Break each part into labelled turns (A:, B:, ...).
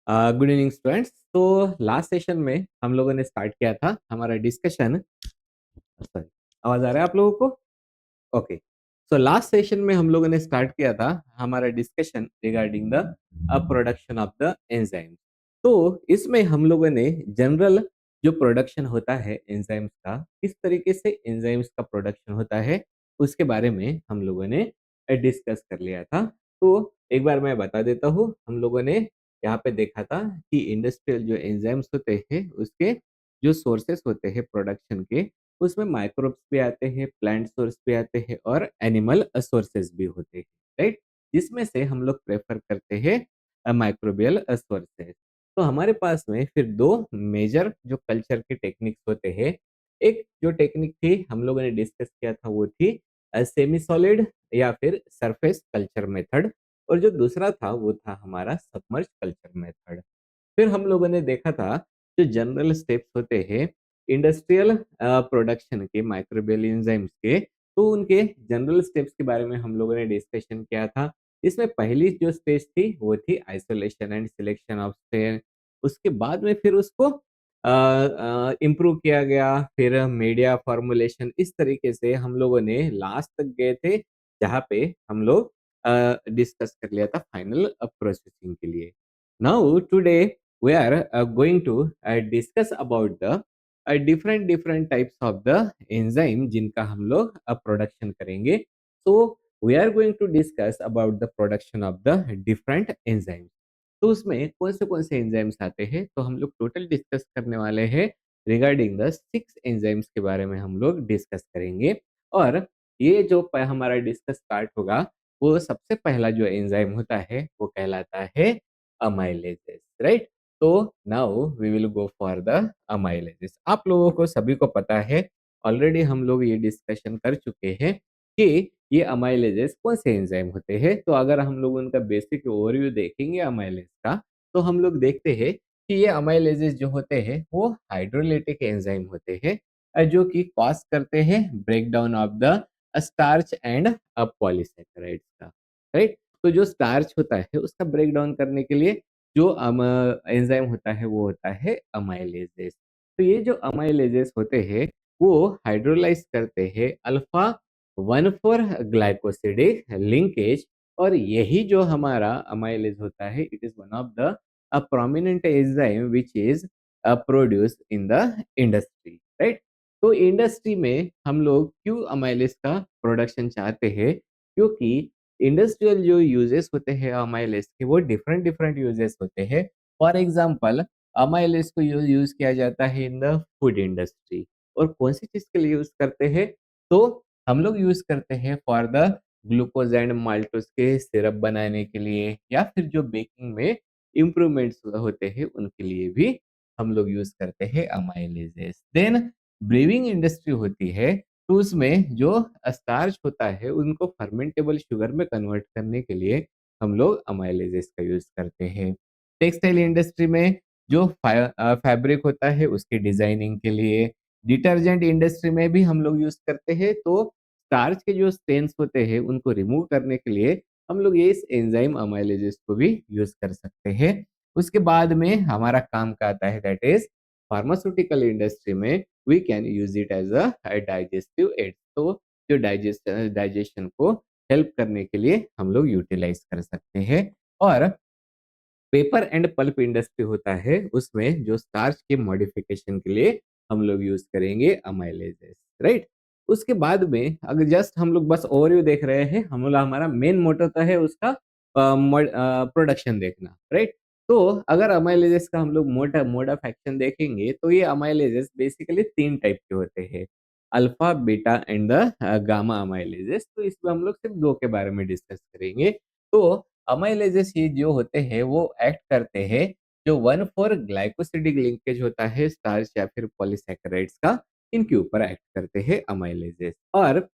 A: Good evening students. तो last session में हम लोगों ने स्टार्ट किया था हमारा डिस्कशन। सॉरी, आवाज आ रहा है आप लोगों को? ओके। सो लास्ट सेशन में हम लोगों ने स्टार्ट किया था हमारा discussion regarding the production of the enzyme. तो इसमें हम लोगों ने जनरल जो प्रोडक्शन होता है एंजाइम्स का, किस तरीके से एंजाइम्स का प्रोडक्शन होता है, उसके बारे में हम लोगों ने डिस्कस कर लिया था। तो एक बार मैं बता देता हूँ, हम लोगों ने यहाँ पे देखा था कि इंडस्ट्रियल जो एंजाइम्स होते हैं उसके जो सोर्सेस होते हैं प्रोडक्शन के, उसमें माइक्रोब्स भी आते हैं, प्लांट सोर्स भी आते हैं और एनिमल सोर्सेस भी होते हैं, राइट? जिसमें से हम लोग प्रेफर करते हैं माइक्रोबियल सोर्सेस। तो हमारे पास में फिर दो मेजर जो कल्चर के टेक्निक्स होते हैं। एक जो टेक्निक थी हम लोगों ने डिस्कस किया था वो थी सेमी सॉलिड या फिर सरफेस कल्चर मेथड, और जो दूसरा था वो था हमारा सबमर्ज कल्चर मेथड। फिर हम लोगों ने देखा था जो जनरल स्टेप्स होते हैं इंडस्ट्रियल प्रोडक्शन के माइक्रोबियल एंजाइम्स के, तो उनके जनरल स्टेप्स के बारे में हम लोगों ने डिस्कशन किया था। इसमें पहली जो स्टेज थी वो थी isolation and selection of strain. उसके बाद में फिर उसको इम्प्रूव किया गया, फिर मीडिया फॉर्मुलेशन। इस तरीके से हम लोगों ने लास्ट तक गए थे जहाँ पे हम लोग डिस्कस कर लिया था फाइनल प्रोसेसिंग के लिए। Now today we are going to discuss about the different types of the enzyme जिनका हम लोग प्रोडक्शन करेंगे। so we are going to discuss about the production of the different enzymes। तो उसमें कौन से एंजाइम्स आते हैं, तो हम लोग टोटल डिस्कस करने वाले हैं रिगार्डिंग द 6 एंजाइम्स के बारे में हम लोग डिस्कस करेंगे। और ये जो हमारा डिस्कस स्टार्ट होगा, वो सबसे पहला जो एंजाइम होता है वो कहलाता है अमाइलेजेस, राइट? तो now we will go for the amylases. आप लोगों को सभी को पता है, ऑलरेडी हम लोग ये डिस्कशन कर चुके हैं कि ये अमाइलेजेस कौन से एंजाइम होते हैं। तो अगर हम लोग उनका बेसिक ओवरव्यू देखेंगे अमाइलेज का, तो हम लोग देखते हैं कि ये अमाइलेजेस जो होते हैं वो हाइड्रोलिटिक एंजाइम होते हैं, जो कि कॉज करते हैं break down of the starch and polysaccharides का, राइट? तो जो स्टार्च होता है उसका ब्रेक डाउन करने के लिए जो एंजाइम होता है वो होता है अमाइलेजेस। तो ये जो अमाइलेजेस होते हैं वो हाइड्रोलाइज करते हैं अल्फा 1,4 ग्लाइकोसिडिक लिंकेज। और यही जो हमारा अमाइलेज होता है, it is one of the prominent enzyme which is produce in the industry, right? तो इंडस्ट्री में हम लोग क्यों अमाइलेज का प्रोडक्शन चाहते हैं? क्योंकि इंडस्ट्रियल जो यूजेस होते हैं अमाइलेज के, वो डिफरेंट डिफरेंट यूजेस होते हैं। फॉर एग्जांपल, अमाइलेज को यूज किया जाता है इन द फूड इंडस्ट्री। और कौन सी चीज के लिए यूज करते हैं? तो हम लोग यूज करते हैं for the glucose and maltose के सिरप बनाने के लिए, या फिर जो बेकिंग में इम्प्रूवमेंट्स होते हैं उनके लिए भी हम लोग यूज करते हैं अमाइलेजेस। देन ब्रीविंग इंडस्ट्री होती है, तो उसमें जो स्टार्च होता है उनको फर्मेंटेबल शुगर में कन्वर्ट करने के लिए हम लोग अमाइलेजेस का यूज करते हैं। टेक्सटाइल इंडस्ट्री में जो फैब्रिक होता है उसके डिजाइनिंग के लिए। डिटर्जेंट इंडस्ट्री में भी हम लोग यूज करते हैं। तो स्टार्च के जो स्टेन्स होते हैं उनको रिमूव करने के लिए हम लोग ये इस एंजाइम अमाइलेजेस को भी यूज कर सकते हैं। उसके बाद में हमारा काम का आता है, दैट इज फार्मास्यूटिकल इंडस्ट्री में we can use it as a digestive aid. तो जो डाइजेशन को हेल्प करने के लिए हम लोग यूटिलाइज कर सकते हैं। और पेपर एंड पल्प इंडस्ट्री होता है, उसमें जो स्टार्च के मॉडिफिकेशन के लिए हम लोग यूज करेंगे अमाइलेजेस, राइट? उसके बाद में अगर जस्ट हम लोग बस ओवरव्यू देख रहे हैं, हम लोग हमारा मेन मोटो तो है उसका प्रोडक्शन देखना, राइट? तो अगर अमाइलेजेस का हम लोग मोड ऑफ एक्शन देखेंगे, तो ये अमाइलेजेस बेसिकली 3 टाइप के होते हैं, alpha beta and the gamma अमाइलेजेस। तो इसमें हम लोग सिर्फ 2 के बारे में डिस्कस करेंगे। तो अमाइलेजेस ये जो होते हैं वो एक्ट करते हैं, जो 1,4 ग्लाइकोसिडिक लिंकेज होता है स्टार्च या फिर पॉलीसैकेराइड्स का, इनके ऊपर एक्ट करते हैं अमाइलेजेस। और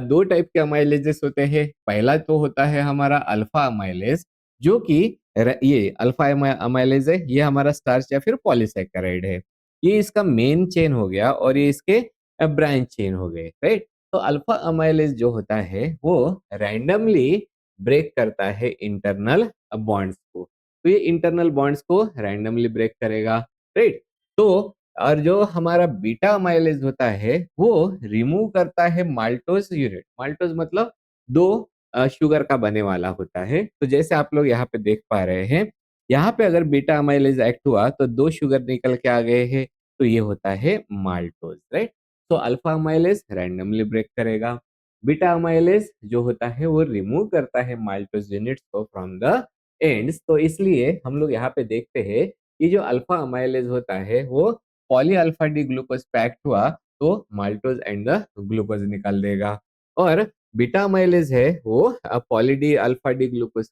A: 2 टाइप के अमाइलेजेस होते हैं। पहला तो होता है हमारा अल्फा अमाइलेज, जो कि ये अल्फा अमाइलेज है, ये हमारा स्टार्च या फिर पॉलीसैकेराइड है। ये इसका मेन चेन हो गया और ये इसके ब्रांच चेन हो गए, राइट? तो अल्फा अमाइलेज जो होता है वो रैंडमली ब्रेक करता है इंटरनल बॉन्ड्स को। तो ये इंटरनल बॉन्ड्स को रैंडमली ब्रेक करेगा, राइट? तो और जो हमारा बीटा अमाइलेज होता है वो रिमूव करता है माल्टोज यूनिट। माल्टोज मतलब दो शुगर का बने वाला होता है। तो जैसे आप लोग यहाँ पे देख पा रहे हैं, यहाँ पे अगर बीटा अमाइलेज एक्ट हुआ तो दो शुगर निकल के आ गए हैं, तो ये होता है माल्टोज, राइट? तो अल्फा अमाइलेज रैंडमली ब्रेक करेगा, बीटा अमाइलेज जो होता है वो रिमूव करता है माल्टोज यूनिट्स को फ्रॉम द एंड्स। तो इसलिए हम लोग यहाँ पे देखते हैं ये जो अल्फा अमाइलेज होता है वो पॉली अल्फा डी ग्लूकोज पे एक्ट हुआ तो माल्टोज एंड द ग्लूकोज निकाल देगा, और बीटा अमाइलेज है वो poly D alpha D glucose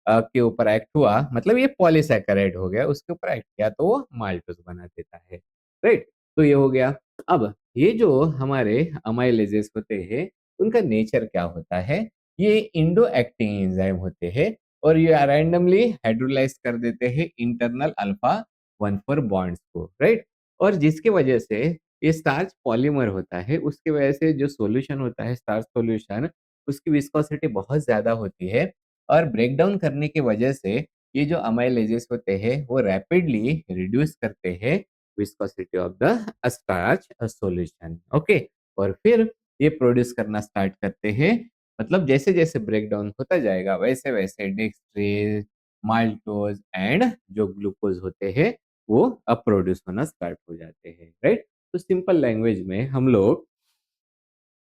A: के ऊपर एक्ट हुआ, मतलब ये पॉलीसैकेराइड हो गया, उसके ऊपर एक्ट किया तो वो माल्टोज बना देता है, राइट? तो ये हो गया। अब ये जो हमारे अमाइलेजेस होते हैं उनका नेचर क्या होता है? ये इंडो एक्टिंग एंजाइम होते हैं और ये रैंडमली हाइड्रोलाइज कर देते हैं इंटरनल अल्फा 1,4 बॉन्ड्स को, राइट? और जिसकी वजह से ये स्टार्च पॉलीमर होता है, उसकी वजह से जो सॉल्यूशन होता है स्टार्च सॉल्यूशन, उसकी विस्कोसिटी बहुत ज्यादा होती है और ब्रेक डाउन करने की वजह से ये जो अमाइलेजेस होते हैं वो रैपिडली रिड्यूस करते हैं viscosity of the starch solution, okay? और फिर ये प्रोड्यूस करना स्टार्ट करते हैं, मतलब जैसे जैसे ब्रेक डाउन होता जाएगा वैसे वैसे डेक्सट्रेज, माल्टोज एंड जो ग्लूकोज होते हैं वो अब प्रोड्यूस होना स्टार्ट हो जाते हैं, राइट? तो सिंपल लैंग्वेज में हम लोग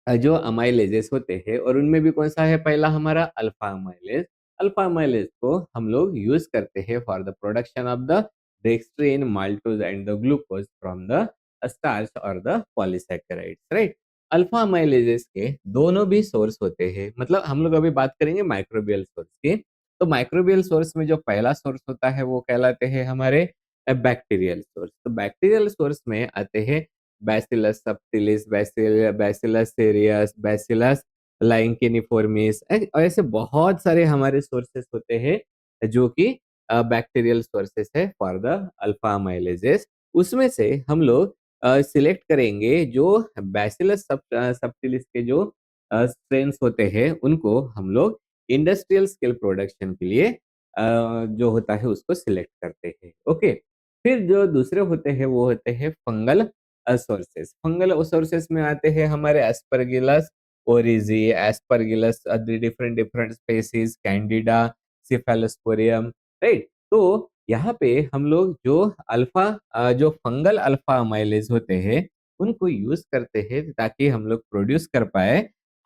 A: जो अमाइलेजेस होते हैं और उनमें भी कौन सा है, पहला हमारा अल्फा अमाइलेज। अल्फा अमाइलेज को हम लोग यूज करते हैं for the production of the dextrin, maltose and the glucose from the starch और the polysaccharides, right? Alpha amylases के दोनों भी सोर्स होते हैं, मतलब हम लोग अभी बात करेंगे माइक्रोबियल सोर्स की। तो माइक्रोबियल सोर्स में जो पहला सोर्स होता है वो कहलाते हैं हमारे बैक्टीरियल सोर्स। तो बैक्टीरियल सोर्स में आते हैं Bacillus subtilis, Bacillus cereus, Bacillus licheniformis, ऐसे बहुत सारे हमारे सोर्सेस होते हैं जो कि बैक्टीरियल सोर्सेस है फॉर द अल्फा अमाइलेजेस। उसमें से हम लोग सिलेक्ट करेंगे जो बैसिलस सबटिलिस के जो स्ट्रेन्स होते हैं उनको हम लोग इंडस्ट्रियल स्केल प्रोडक्शन के लिए जो होता है उसको सिलेक्ट करते हैं, ओके? फिर जो दूसरे होते हैं वो होते हैं फंगल सोर्सेस। फंगल सोर्सेस में आते हैं हमारे Aspergillus oryzae, Aspergillus different different species, Candida, Cephalosporium, right? तो यहाँ पे हम लोग जो जो फंगल अल्फा अमाइलेज होते हैं उनको यूज करते हैं ताकि हम लोग प्रोड्यूस कर पाए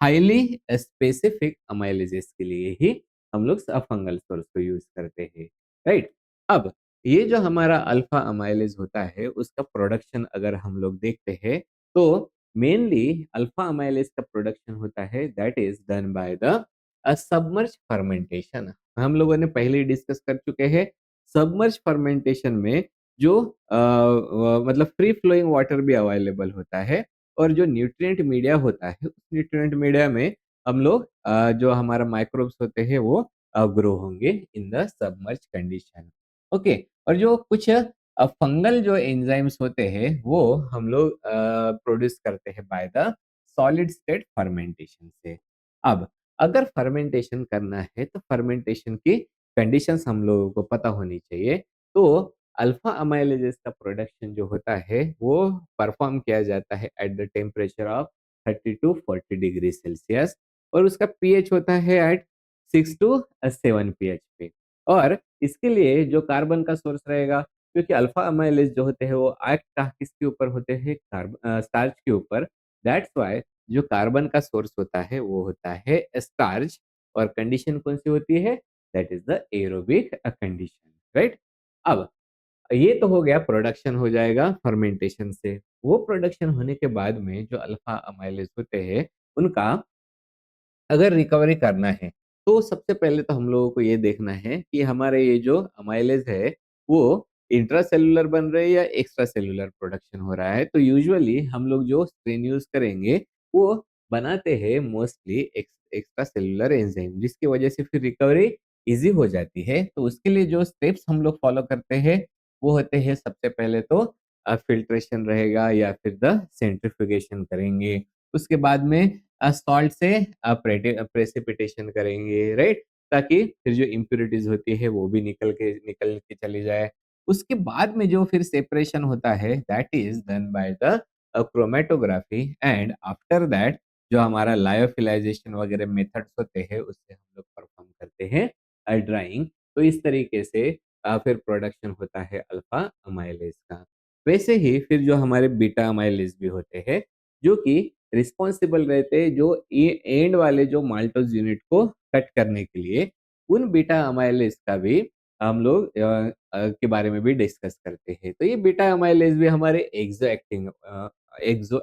A: हाईली स्पेसिफिक अमाइलेजेस के लिए ही हम लोग फंगल सोर्स को यूज करते हैं, राइट? अब ये जो हमारा अल्फा अमाइलेज होता है उसका प्रोडक्शन अगर हम लोग देखते हैं तो मेनली अल्फा अमाइलेज का प्रोडक्शन होता है that is done by the submerge fermentation. हम लोगों ने पहले ही डिस्कस कर चुके हैं, सबमर्ज फर्मेंटेशन में जो मतलब फ्री फ्लोइंग वाटर भी अवेलेबल होता है और जो न्यूट्रिएंट मीडिया होता है उस न्यूट्रिएंट मीडिया में हम लोग जो हमारा माइक्रोब्स होते हैं वो ग्रो होंगे in the submerge condition, okay? और जो कुछ फंगल जो एंजाइम्स होते हैं वो हम लोग प्रोड्यूस करते हैं by the solid state fermentation से। अब अगर फर्मेंटेशन करना है तो फर्मेंटेशन की कंडीशंस हम लोगों को पता होनी चाहिए। तो अल्फा अमाइलेजेस का प्रोडक्शन जो होता है वो परफॉर्म किया जाता है at the temperature of 30 to 40 degree Celsius और उसका पीएच होता है एट 6 टू 7 पीएच पे। और इसके लिए जो कार्बन का सोर्स रहेगा, क्योंकि अल्फा अमाइलेज जो होते हैं वो एक्ट किसके ऊपर होते हैं, कार्बन स्टार्च के ऊपर। दैट्स व्हाई जो कार्बन का सोर्स होता है वो होता है स्टार्च, और कंडीशन कौन सी होती है, that is the aerobic condition, right? अब ये तो हो गया, प्रोडक्शन हो जाएगा फर्मेंटेशन से। वो प्रोडक्शन होने के बाद में जो अल्फा अमाइलेज होते हैं उनका अगर रिकवरी करना है तो सबसे पहले तो हम लोगों को ये देखना है कि हमारे ये जो अमाइलेज है वो इंट्रासेल्युलर बन रहे हैं या एक्स्ट्रा सेल्युलर प्रोडक्शन हो रहा है। तो यूजुअली हम लोग जो स्ट्रेन यूज करेंगे वो बनाते हैं मोस्टली एक्स्ट्रा सेल्युलर एंजाइम, जिसकी वजह से फिर रिकवरी इजी हो जाती है। तो उसके लिए जो स्टेप्स हम लोग फॉलो करते हैं वो होते हैं, सबसे पहले तो फिल्ट्रेशन रहेगा या फिर द सेंट्रिफ्यूगेशन करेंगे। उसके बाद में सॉल्ट से प्रेसिपिटेशन करेंगे, राइट? ताकि फिर जो इम्प्यूरिटीज़ होती है वो भी निकल के चली जाए। उसके बाद में जो फिर सेपरेशन होता है that is done by the chromatography and after that जो हमारा लायोफिलाइज़ेशन वगैरह मेथड्स होते हैं उससे हम लोग परफ़ॉर्म करते हैं ड्राइंग। तो इस तरीके से फिर प्रोडक्शन होता है अल्फ़ा अमाइलेज़ का। वैसे ही फिर जो हमारे बीटा अमाइलेज़ भी होते हैं, जो कि रिस्पॉन्सिबल रहते हैं जो एंड वाले जो माल्टोज़ यूनिट को कट करने के लिए, उन बीटा अमाइलेज़ का भी हम लोग के बारे में भी डिस्कस करते हैं। तो ये बीटा अमाइलेज़ भी हमारे एक्सो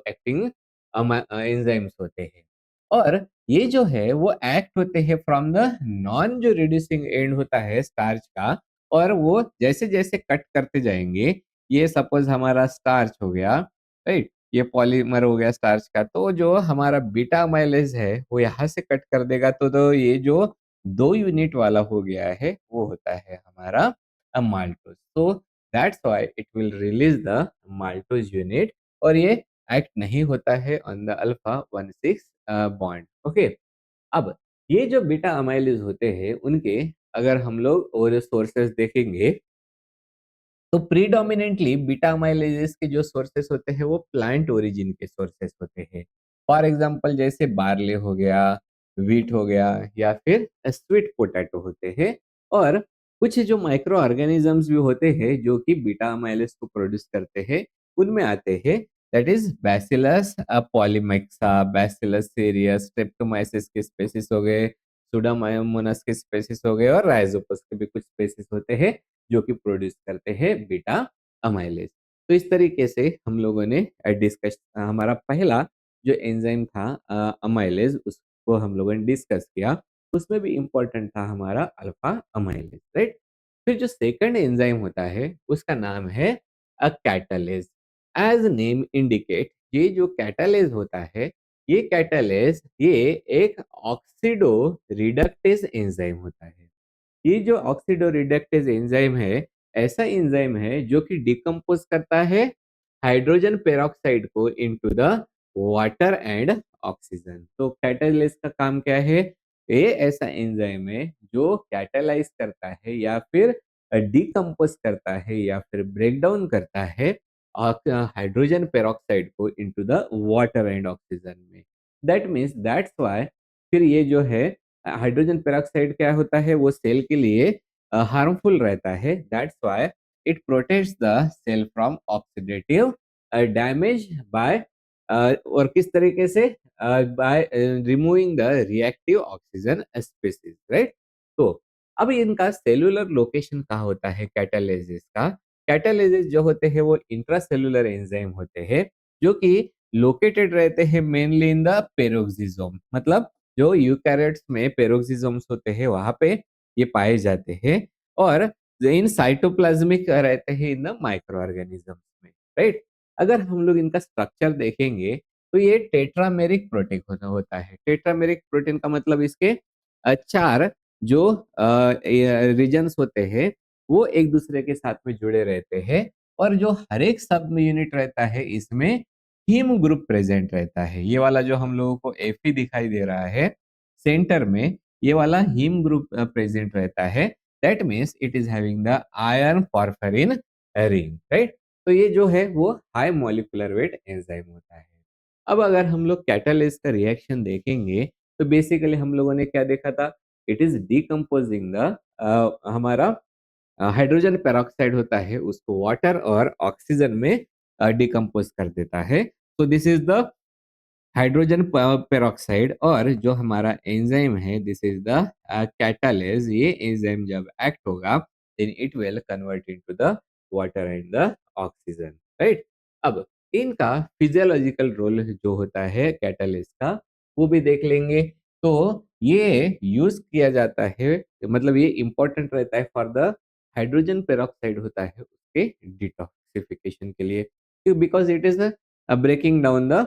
A: एक्टिंग एंजाइम्स होते हैं। और ये जो है वो एक्ट होते हैं फ्रॉम द नॉन जो रिड्यूसिंग एंड होता है स्टार्च का, और वो जैसे-जैसे कट करते जाएँगे, ये सपोज़ हमारा स्टार्च हो गया, राइट? ये पॉलीमर हो गया स्टार्च का, तो जो हमारा बीटा अमाइलेज़ है, वो यहाँ से कट कर देगा तो ये जो 2 यूनिट वाला हो गया है, वो होता है हमारा माल्टोज़। तो that's why it will release the maltose unit, और ये एक्ट नहीं होता है on the alpha 1,6 bond, okay? अब ये जो बीटा अमाइलेज होते हैं, उनके अगर हम लोग और सोर्सेज़ देखेंगे, तो प्रीडोमिनेंटली बीटा अमाइलेजेस के जो सोर्सेस होते हैं वो प्लांट ओरिजिन के सोर्सेस होते हैं। फॉर एग्जांपल जैसे बार्ले हो गया, व्हीट हो गया, या फिर स्वीट पोटैटो होते हैं। और कुछ जो माइक्रो ऑर्गेनिजम्स भी होते हैं जो कि बीटा अमाइलेज को प्रोड्यूस करते हैं, उनमें आते हैं that is bacillus polymyxa, bacillus serious, Streptomyces के स्पेसिस हो गए, सुडोमोनास के स्पेसिस हो गए, और राइजोपस के भी कुछ स्पेसिस होते हैं जो कि प्रोड्यूस करते हैं बीटा अमाइलेज। तो इस तरीके से हम लोगों ने डिस्कस हमारा पहला जो एंजाइम था अमाइलेज, उसको हम लोगों ने डिस्कस किया। उसमें भी इम्पोर्टेंट था हमारा अल्फा अमाइलेज, राइट? फिर जो सेकंड एंजाइम होता है उसका नाम है कैटालेज। एज नेम इंडिकेट, ये जो कैटालेज होता है, ये एक ऑक्सीडो रिडक्टेज एंजाइम होता है। ये जो ऑक्सीडोरिडक्टेज एंजाइम है, ऐसा एंजाइम है जो कि डिकम्पोज करता है हाइड्रोजन पेरोक्साइड को into the water and oxygen. तो कैटालिस का काम क्या है? ये ऐसा एंजाइम है जो कैटालाइज करता है या फिर डिकम्पोज करता है या फिर ब्रेक डाउन करता है हाइड्रोजन पेरोक्साइड को into the water and oxygen में। दैट मीन्स दैट्स व्हाई फिर ये जो है हाइड्रोजन पेरोक्साइड क्या होता है, वो सेल के लिए हार्मफुल रहता है। That's why it protects the cell from oxidative damage by और किस तरीके से by removing the reactive oxygen species, right? तो अब इनका सेलुलर लोकेशन कहाँ होता है कैटालिसिस का? कैटालिसिस जो होते हैं वो इंट्रासेलुलर एंजाइम होते हैं जो कि लोकेटेड रहते हैं मेनली इन द पेरोक्सिसोम। मतलब जो यूकैरियोट्स में पेरोक्सिसोम्स होते हैं वहां पे ये पाए जाते हैं, और इन साइटोप्लाज्मिक रहते हैं इन द माइक्रो ऑर्गेनिजम्स में, राइट? अगर हम लोग इनका स्ट्रक्चर देखेंगे तो ये टेट्रामेरिक प्रोटीन होता है। टेट्रामेरिक प्रोटीन का मतलब इसके चार जो रीजन्स होते हैं वो एक दूसरे के साथ में जुड़े रहते हैं, और जो हर एक सब यूनिट रहता है इसमें हीम ग्रुप प्रेजेंट रहता है। ये वाला जो हम लोगों को Fe दिखाई दे रहा है सेंटर में, ये वाला हीम ग्रुप प्रेजेंट रहता है। That means it is having the iron porphyrin ring, right? तो ये जो है वो हाई मॉलिक्यूलर वेट एंजाइम होता है। अब अगर हम लोग कैटालिस्ट का रिएक्शन देखेंगे तो बेसिकली हम लोगों ने क्या देखा था? इट इज डिकम्पोजिंग द हमारा हाइड्रोजन पेरोक्साइड होता है उसको वाटर और ऑक्सीजन में डिकम्पोज कर देता है। तो this is the hydrogen peroxide, और जो हमारा एंजाइम है दिस इज द कैटालेज। ये एंजाइम जब एक्ट होगा then it will convert into the water and the oxygen, right? अब इनका फिजियोलॉजिकल रोल जो होता है कैटालिस्ट का वो भी देख लेंगे। तो ये यूज किया जाता है, मतलब ये इंपॉर्टेंट रहता है फॉर द हाइड्रोजन पेरोक्साइड होता है उसके डिटॉक्सिफिकेशन के लिए, because it is breaking down the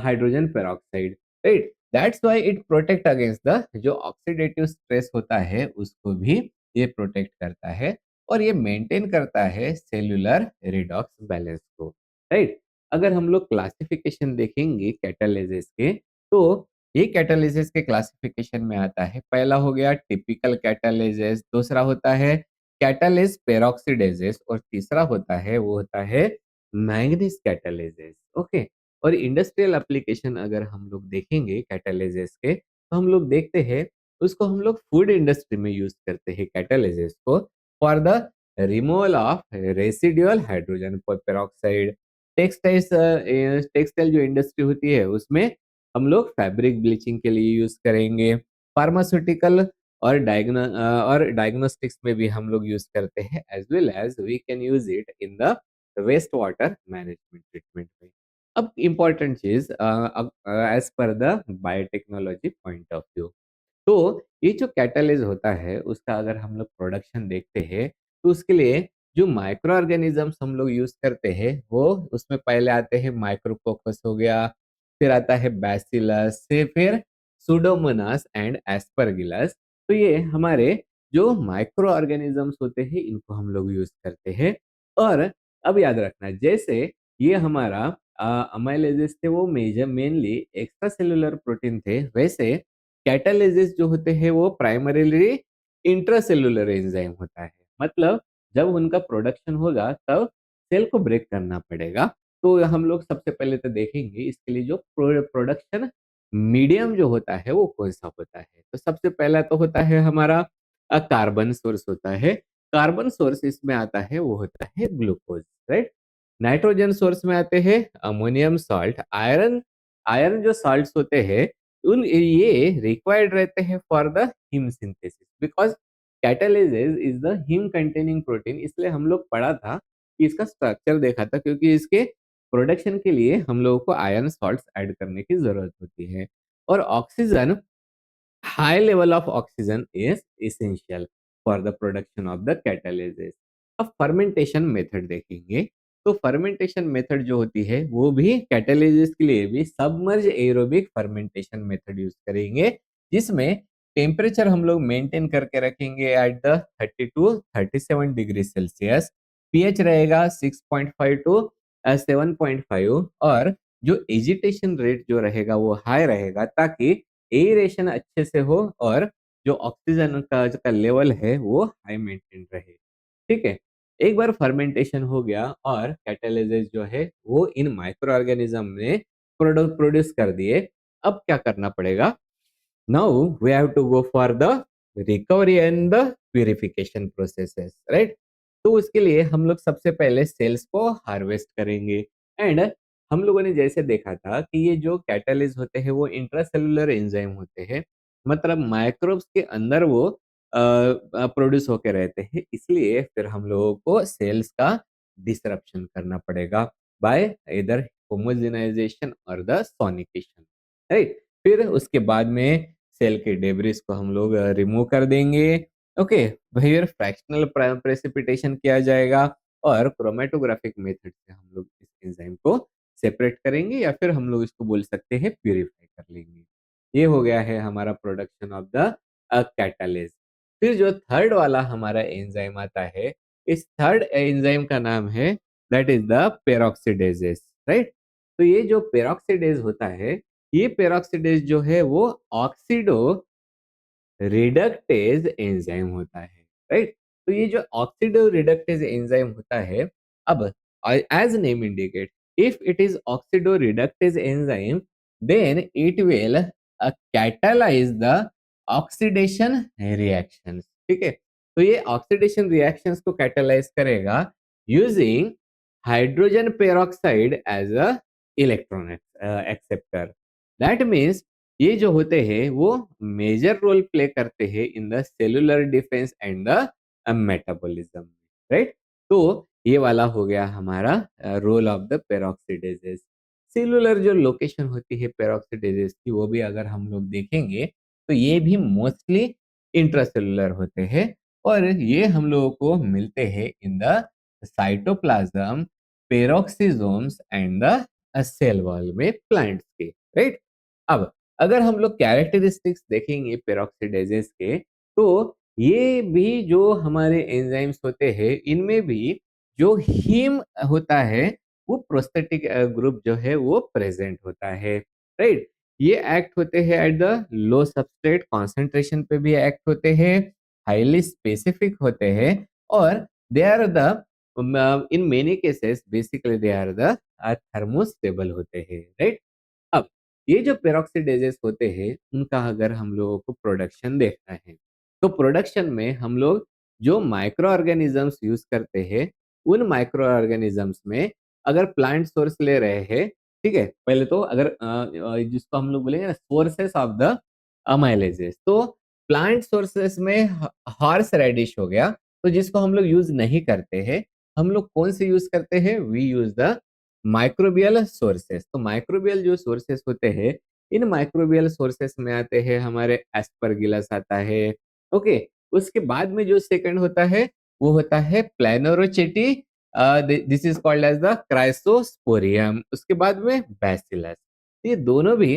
A: hydrogen peroxide, right? That's why it protect against the जो ऑक्सीडेटिव स्ट्रेस होता है उसको भी ये प्रोटेक्ट करता है, और ये मेंटेन करता है सेल्यूलर रिडॉक्स बैलेंस को, राइट? अगर हम लोग क्लासिफिकेशन देखेंगे कैटालिसिस के, तो ये कैटालिसिस के क्लासिफिकेशन में आता है। पहला हो गया टिपिकल कैटालिसिस, दूसरा होता है कैटालिस पेरोक्सिडेजेस और तीसरा होता है वो होता है मैंगनीज कैटालिसिस। ओके। और इंडस्ट्रियल एप्लीकेशन अगर हम लोग देखेंगे कैटालिसिस के, तो हम लोग देखते हैं उसको हम लोग फूड इंडस्ट्री में यूज करते हैं कैटालिसिस को for the removal of residual hydrogen peroxide. Textiles textile जो इंडस्ट्री होती है उसमें हम लोग फैब्रिक ब्लीचिंग के लिए यूज करेंगे। फार्मास्यूटिकल और डायग्नोस्टिक्स में भी हम लोग यूज करते हैं, as well as we can use it in the waste water management treatment में। अब इम्पॉर्टेंट चीज as per the biotechnology point of view, तो ये जो कैटालिस होता है उसका अगर हम लोग प्रोडक्शन देखते हैं, तो उसके लिए जो माइक्रो ऑर्गेनिजम्स हम लोग यूज करते हैं वो उसमें पहले आते हैं माइक्रोकोकस हो गया, फिर आता है बैसिलस से फिर सुडोमोनास एंड एस्परगिलस। तो ये हमारे जो माइक्रो ऑर्गेनिजम्स होते हैं इनको हम लोग यूज करते हैं। और अब याद रखना, जैसे ये हमारा अमाइलेजेस थे वो major mainly extra cellular protein थे, वैसे कैटालिसिस जो होते हैं वो प्राइमरीली इंट्रासेलुलर एंजाइम होता है। मतलब जब उनका प्रोडक्शन होगा तब सेल को ब्रेक करना पड़ेगा। तो हम लोग सबसे पहले तो देखेंगे इसके लिए जो प्रोडक्शन मीडियम जो होता है वो कौन सा होता है। तो सबसे पहला तो होता है हमारा कार्बन सोर्स होता है। कार्बन सोर्स इसमें आता है वो होता है ग्लूकोज, राइट। नाइट्रोजन सोर्स में आते हैं अमोनियम सॉल्ट, आयरन। आयरन जो सॉल्ट्स होते हैं उन ये रिक्वायर्ड रहते हैं for the him synthesis, because catalysis is the him containing protein. इसलिए हम लोग पढ़ा था कि इसका स्ट्रक्चर देखा था, क्योंकि इसके प्रोडक्शन के लिए हम लोगों को आयरन सॉल्ट्स ऐड करने की जरूरत होती है। और oxygen, high level of oxygen is essential for the production of the catalysis। अब फर्मेंटेशन मेथड देखेंगे, तो फर्मेंटेशन मेथड जो होती है वो भी कैटालिसिस के लिए भी submerge aerobic fermentation method use करेंगे, जिसमें टेम्परेचर हम लोग मेंटेन करके रखेंगे at the 30 to 37 degree Celsius. PH रहेगा 6.5 टू 7.5, और जो एजिटेशन रेट जो रहेगा वो हाई रहेगा, ताकि एरेशन अच्छे से हो और जो ऑक्सीजन का लेवल है वो हाई मेंटेन रहे। ठीक है। एक बार फर्मेंटेशन हो गया और कैटालिसिस जो है वो इन माइक्रो ऑर्गेनिज्म ने प्रोड्यूस कर दिए। अब क्या करना पड़ेगा? Now we have to go for the recovery and the purification processes, right? तो उसके लिए हम लोग सबसे पहले सेल्स को हार्वेस्ट करेंगे। एंड हम लोगों ने जैसे देखा था कि ये जो कैटालिस होते हैं वो इंट्रासेलुलर एंजाइम होते हैं, मतलब माइक्रोब्स के अंदर वो प्रोड्यूस होके रहते हैं। इसलिए फिर हम लोगों को सेल्स का डिसरप्शन करना पड़ेगा बाय इधर होमोजेनाइजेशन और द सोनिकेशन, राइट। फिर उसके बाद में सेल के डेब्रिस को हम लोग रिमूव कर देंगे। ओके। फिर फ्रैक्शनल प्रेसिपिटेशन किया जाएगा और क्रोमेटोग्राफिक मेथड से हम लोग इस एंजाइम को सेपरेट करेंगे, या फिर हम लोग इसको बोल सकते हैं प्यूरिफाई कर लेंगे। ये हो गया है हमारा प्रोडक्शन ऑफ द कैटालिस। फिर जो थर्ड वाला हमारा एंजाइम आता है, इस थर्ड एंजाइम का नाम है दैट इज द पेरोक्सीडेजेस, राइट। तो ये जो पेरोक्सीडेज होता है, ये पेरोक्सीडेज जो है वो ऑक्सीडो रिडक्टेज एंजाइम होता है, राइट। तो ये जो ऑक्सीडो रिडक्टेज एंजाइम होता है, अब as name indicate, if it is oxido reductase enzyme then it will catalyse the oxidation reactions. ठीक है। तो ये ऑक्सीडेशन रिएक्शंस को कैटालाइज करेगा using hydrogen peroxide as a electron acceptor. That means ये जो होते हैं वो मेजर रोल प्ले करते हैं in the cellular defence and the metabolism, right. तो ये वाला हो गया हमारा रोल ऑफ द पेरोक्सीडेजेस। सेलुलर जो लोकेशन होती है पेरोक्सीडेजेस की, वो भी अगर हम लोग देखेंगे तो ये भी मोस्टली इंट्रासेलुलर होते हैं, और ये हम लोगों को मिलते हैं in the cytoplasm, peroxisomes and the cell wall में प्लांट्स के, राइट। अब अगर हम लोग कैरेक्टरिस्टिक्स देखेंगे पेरोक्सीडेजेस के, तो ये भी जो हमारे एंजाइम्स होते हैं इनमें भी जो हीम होता है वो प्रोस्थेटिक ग्रुप जो है वो प्रेजेंट होता है, राइट। ये एक्ट होते हैं at the low substrate concentration पे भी एक्ट होते हैं, हाईली स्पेसिफिक होते हैं, और they are the in many cases basically they are the thermostable होते हैं, राइट। अब ये जो पेरोक्सीडेजेस होते हैं उनका अगर हम लोगों को प्रोडक्शन देखना है, तो प्रोडक्शन में हम लोग जो माइक्रो ऑर्गेनिजम्स यूज करते हैं, उन माइक्रो ऑर्गेनिजम्स में अगर प्लांट सोर्स ले रहे हैं, ठीक है, पहले तो अगर जिसको हम लोग बोलेंगे ना सोर्सेस ऑफ द अमाइलेजेस, तो प्लांट सोर्सेस में हॉर्स रेडिश हो गया, तो जिसको हम लोग यूज नहीं करते हैं, हम लोग कौन से यूज करते हैं, we use the microbial sources. तो माइक्रोबियल जो सोर्सेस होते हैं, इन माइक्रोबियल सोर्सेस में आते हैं हमारे एस्परगिलस आता है, ओके। उसके बाद में जो सेकंड होता है वो होता है Phanerochaete, this is called as the Chrysosporium. उसके बाद में बैसिलस। ये दोनों भी,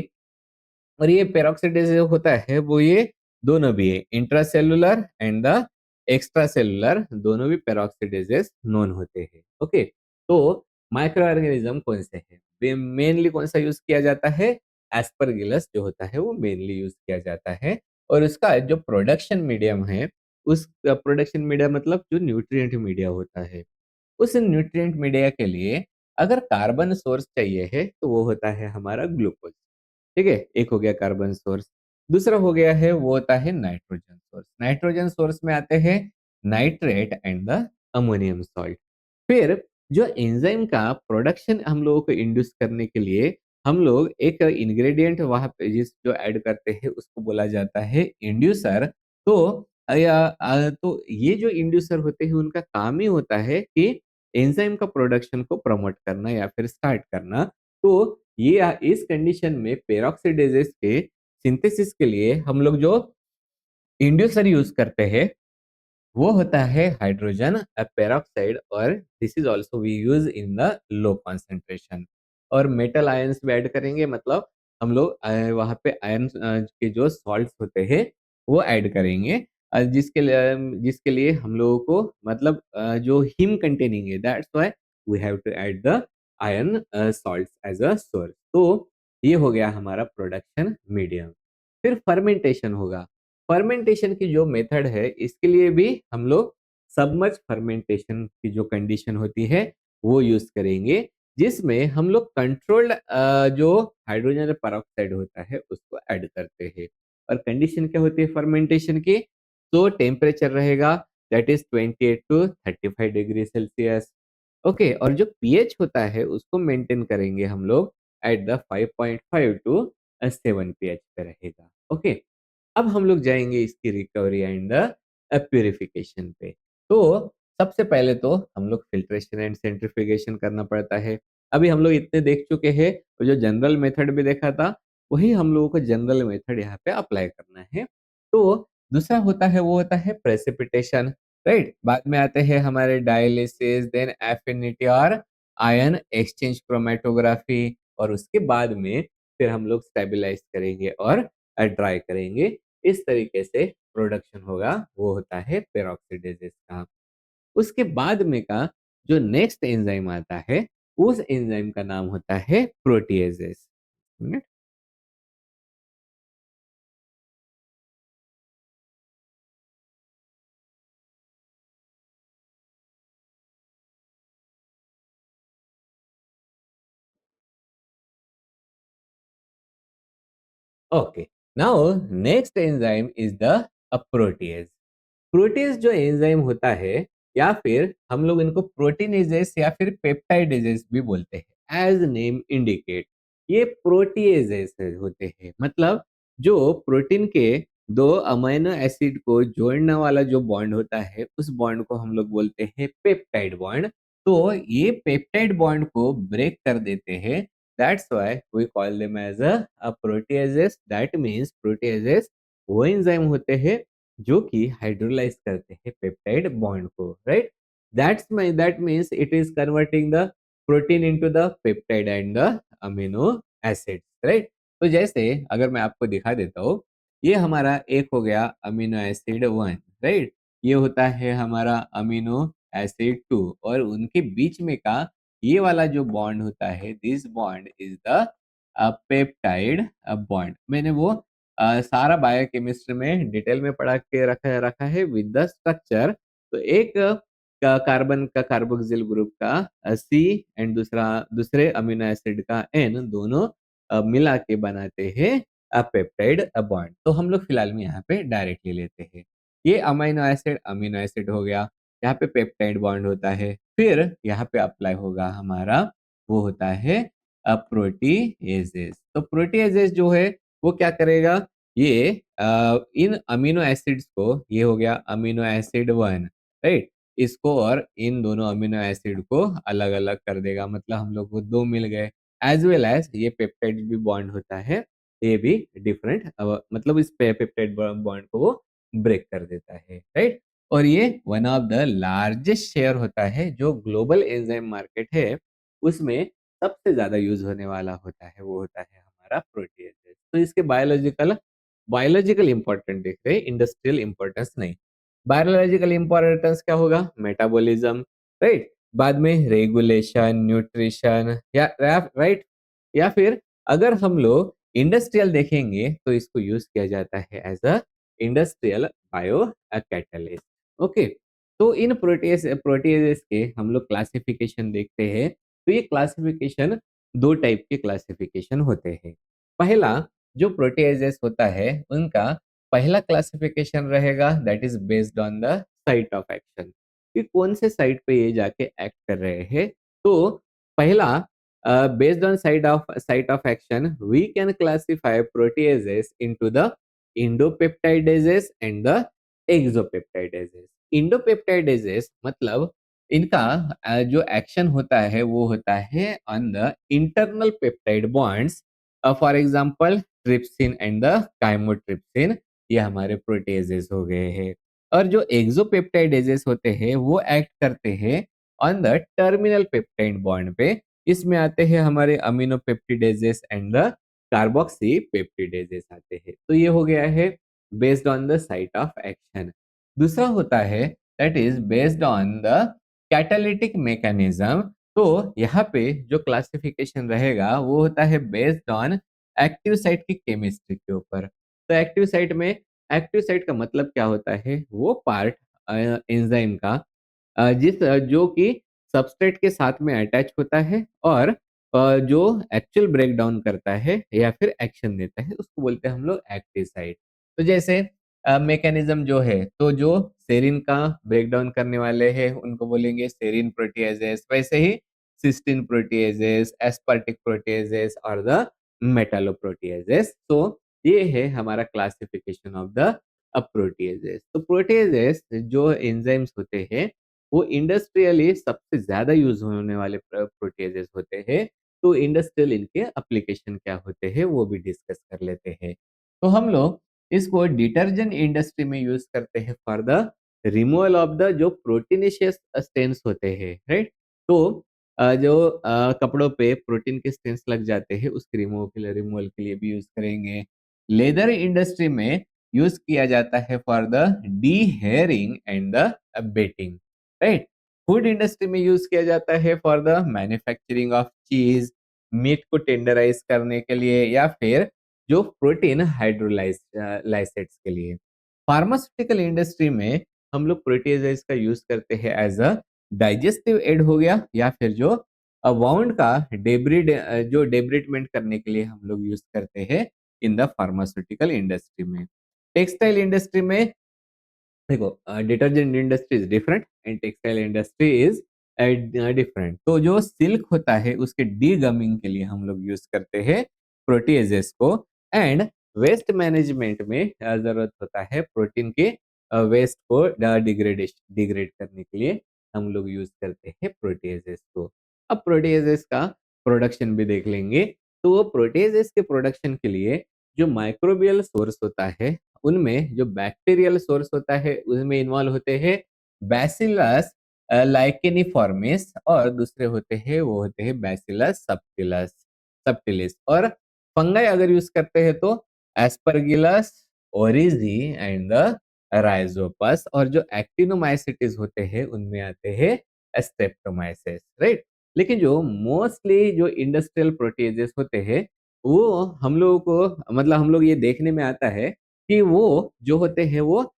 A: और ये पेरोक्सिडेज जो होता है वो ये दोनों भी है, intracellular and the extra cellular, दोनों भी पेरोक्सिडेजेस नोन होते हैं, ओके। तो माइक्रो ऑर्गेनिज्म कौन से है, मेनली कौन सा यूज किया जाता है, एस्परगिलस जो होता है वो मेनली यूज किया जाता है। और उसका जो प्रोडक्शन मीडियम है, उस प्रोडक्शन मीडियम मतलब जो न्यूट्रिएंट मीडिया होता है, उस न्यूट्रिएंट मीडिया के लिए अगर कार्बन सोर्स चाहिए है तो वो होता है हमारा ग्लूकोज, ठीक है। एक हो गया कार्बन सोर्स, दूसरा हो गया है वो होता है नाइट्रोजन सोर्स। नाइट्रोजन सोर्स में आते हैं nitrate and the ammonium salt. फिर जो एंजाइम का प्रोडक्शन हम लोगों को इंड्यूस करने के लिए हम लोग एक इंग्रेडिएंट वहां पे जिस जो ऐड करते हैं उसको बोला जाता है इंड्यूसर। तो तो ये जो इंड्यूसर होते हैं उनका काम ही होता है कि एंजाइम का प्रोडक्शन को प्रमोट करना या फिर स्टार्ट करना। तो ये इस कंडीशन में पेरोक्सीडेजेस के सिंथेसिस के लिए हम लोग जो इंड्यूसर यूज करते हैं वो होता है हाइड्रोजन पेरोक्साइड, और this is also we use in the low concentration. और मेटल आयंस भी ऐड करेंगे, मतलब हम लोग वहाँ पे आयन के जो सॉल्ट्स होते हैं वो ऐड करेंगे, जिसके लिए हम लोगों को मतलब जो हिम कंटेनिंग है, that's why we have to add the ion salts as a source. तो ये हो गया हमारा प्रोडक्शन मीडियम। फिर फर्मेंटेशन होगा। फर्मेंटेशन की जो मेथड है इसके लिए भी हम लोग सबमर्ज फर्मेंटेशन की जो कंडीशन होती है वो यूज करेंगे, जिसमें हम लोग कंट्रोल्ड जो हाइड्रोजन पेरोक्साइड होता है उसको ऐड करते हैं। और कंडीशन क्या होती है फर्मेंटेशन की, तो टेम्परेचर रहेगा that is 28 to 35 degree Celsius, okay. और जो पीएच होता है उसको मेंटेन करेंगे हम लोग एट द 5.5 टू 7 पीएच पे रहेगा, ओके। अब हम लोग जाएंगे इसकी रिकवरी एंड प्यूरिफिकेशन पे। तो सबसे पहले तो हम लोग फिल्ट्रेशन एंड सेंट्रिफिकेशन करना पड़ता है। अभी हम लोग इतने देख चुके हैं, और जो जनरल मेथड भी देखा था वही हम लोगों को जनरल मेथड यहाँ पे अप्लाई करना है। तो दूसरा होता है वो होता है प्रेसिपिटेशन, राइट। बाद में आते हैं हमारे डायलिसिस, देन एफिनिटी और आयन एक्सचेंज क्रोमेटोग्राफी, और उसके बाद में फिर हम लोग स्टेबलाइज करेंगे और ड्राई करेंगे। इस तरीके से प्रोडक्शन होगा, वो होता है पेरोक्सीडेजेस का। उसके बाद में का जो नेक्स्ट एंजाइम आता है उस एंजाइम का नाम होता है proteases. Okay, now next enzyme is the protease. Proteases जो एंजाइम होता है, या फिर हम लोग इनको प्रोटीनेजेस या फिर पेप्टाइडेजेस भी बोलते हैं, एज नेम इंडिकेट ये प्रोटीएजेस होते हैं। मतलब जो प्रोटीन के दो अमीनो एसिड को जोड़ने वाला जो बॉन्ड होता है उस बॉन्ड को हम लोग बोलते हैं पेप्टाइड बॉन्ड। तो ये पेप्टाइड बॉन्ड को ब्रेक कर देते हैं, that's why we call them as a proteases. That means proteases वो एंजाइम होते हैं जो कि हाइड्रोलाइज करते हैं पेप्टाइड बॉन्ड को, right. That means it is converting the protein into the peptide and the amino acids, right. तो जैसे अगर मैं आपको दिखा देता हूँ, ये हमारा एक हो गया अमीनो एसिड वन, राइट। ये होता है हमारा अमीनो एसिड टू, और उनके बीच में का ये वाला जो बॉन्ड होता है, this bond is the peptide bond. मैंने वो सारा बायोकेमिस्ट्री में डिटेल में पढ़ा के रखा रखा है विद द स्ट्रक्चर। तो एक कार्बन का कार्बोक्सिल ग्रुप का सी एंड दूसरे अमीनो एसिड का एन, दोनों मिला के बनाते हैं पेप्टाइड बॉन्ड। तो हम लोग फिलहाल में यहाँ पे डायरेक्टली लेते हैं। ये अमीनो एसिड हो गया, यहाँ पे पेप्टाइड बॉन्ड होता है। फिर यहाँ पे अप्लाई होगा हमारा, वो होता है प्रोटीएजेस। तो प्रोटीएजेस जो है वो क्या करेगा, ये इन अमीनो एसिड्स को, ये हो गया अमीनो एसिड 1, राइट, इसको और इन दोनों अमीनो एसिड को अलग अलग कर देगा। मतलब हम लोग को दो मिल गए। एज वेल एज ये पेप्टाइड भी बॉन्ड होता है, ये भी डिफरेंट, मतलब इस पेप्टाइड बॉन्ड को वो ब्रेक कर देता है, राइट। और ये one of the largest share होता है जो ग्लोबल एंजाइम मार्केट है, उसमें सबसे ज्यादा यूज होने वाला होता है, वो होता है हमारा प्रोटीएजेस। तो इसके बायोलॉजिकल बायोलॉजिकल इंपॉर्टेंट देख रहे हैं, इंडस्ट्रियल इंपॉर्टेंस नहीं। बायोलॉजिकल इंपॉर्टेंस क्या होगा, मेटाबॉलिज्म, राइट, बाद में रेगुलेशन, न्यूट्रिशन, राइट, या फिर अगर हम लोग इंडस्ट्रियल देखेंगे तो इसको यूज किया जाता है as a industrial bio catalyst. Okay, तो इन प्रोटीएजेस के हम लोग क्लासिफिकेशन देखते हैं। तो ये क्लासिफिकेशन दो टाइप के क्लासिफिकेशन होते हैं। पहला जो प्रोटीएजेस होता है उनका पहला क्लासिफिकेशन रहेगा that is based on the site of action, कि कौन से साइट पे ये जाके एक्ट कर रहे हैं। तो पहला, based on site of action, we can classify proteases into the endopeptidases and the exopeptidases. Endopeptidases मतलब इनका जो एक्शन होता है वो होता है on the internal peptide bonds. For example trypsin and the chymotrypsin, ये हमारे प्रोटेजेस हो गए हैं। और जो एक्सोपेप्टाइडेजेस होते हैं वो एक्ट करते हैं on the terminal peptide bond पे। इसमें आते हैं हमारे अमीनो पेप्टिडेजेस एंड द कार्बोक्सी पेप्टिडेजेस आते हैं। तो ये हो गया है based on the site of action. दूसरा होता है that is based on the catalytic mechanism. तो यहाँ पे जो क्लासिफिकेशन रहेगा वो होता है बेस्ड ऑन एक्टिव साइट की केमिस्ट्री के ऊपर। तो एक्टिव साइट का मतलब क्या होता है, वो पार्ट एंजाइम का जो कि सबस्ट्रेट के साथ में अटैच होता है और जो एक्चुअल ब्रेक डाउन करता है या फिर एक्शन देता है, उसको बोलते हैं हम लोग एक्टिव साइट। तो जैसे मैकेनिज्म जो है, तो जो सेरिन का ब्रेक डाउन करने वाले हैं उनको बोलेंगे सेरिन प्रोटीएजेस। वैसे ही सिस्टीन प्रोटीएजेस, एस्पर्टिक प्रोटीएजेस और द मेटालोप्रोटीएजेस। तो ये है हमारा क्लासिफिकेशन ऑफ द प्रोटीएजेस। तो प्रोटीएजेस जो एंजाइम्स होते हैं वो इंडस्ट्रियली सबसे ज्यादा यूज होने वाले प्रोटीएजेस होते हैं। तो इंडस्ट्रियल इनके एप्लीकेशन क्या होते हैं वो भी डिस्कस कर लेते हैं। तो हम लोग इसको डिटर्जेंट इंडस्ट्री में यूज करते हैं for the removal of the जो प्रोटीनेशियस स्टेन्स होते हैं, राइट। तो जो कपड़ों पे प्रोटीन के स्टेन्स लग जाते हैं उसके रिमूवल के लिए भी यूज करेंगे। लेदर इंडस्ट्री में यूज किया जाता है for the dehairing and the bating, right. Food industry में यूज किया जाता है for the manufacturing of cheese, meat को टेंडराइज करने के लिए या फिर जो प्रोटीन हाइड्रोलाइज लाइसेट्स के लिए। फार्मास्यूटिकल इंडस्ट्री में हम लोग प्रोटीएजेस का यूज करते हैं एज अ डाइजेस्टिव एड हो गया, या फिर जो वाउंड का जो डेब्रिटमेंट करने के लिए हम लोग यूज करते हैं इन द फार्मास्यूटिकल इंडस्ट्री में। टेक्सटाइल इंडस्ट्री में देखो, detergent industry is different and textile industry is different. तो जो सिल्क होता है उसके डीगमिंग के लिए हम लोग यूज करते हैं प्रोटीएजेस को। एंड वेस्ट मैनेजमेंट में जरूरत होता है प्रोटीन के वेस्ट को डिग्रेड करने के लिए हम लोग यूज करते हैं प्रोटीएजेस को। अब प्रोटीएजेस का प्रोडक्शन भी देख लेंगे। तो वो प्रोटीएजेस के प्रोडक्शन के लिए जो माइक्रोबियल सोर्स होता है, उनमें जो बैक्टीरियल सोर्स होता है उसमें इन्वॉल्व होते हैं बैसिलस लाइकेनिफॉर्मिस, और दूसरे होते हैं वो होते हैं बैसिलस सबटिलिस। और फंगाई अगर यूज करते हैं तो एस्परगिलस ओरिजी एंड द राइजोपस। और जो एक्टिनोमाइसिटीज होते हैं उनमें आते हैं स्ट्रेप्टोमाइसिस, राइट। लेकिन जो मोस्टली जो इंडस्ट्रियल प्रोटीजेस होते हैं वो हम लोगों को मतलब हम लोग ये देखने में आता है कि वो जो होते हैं वो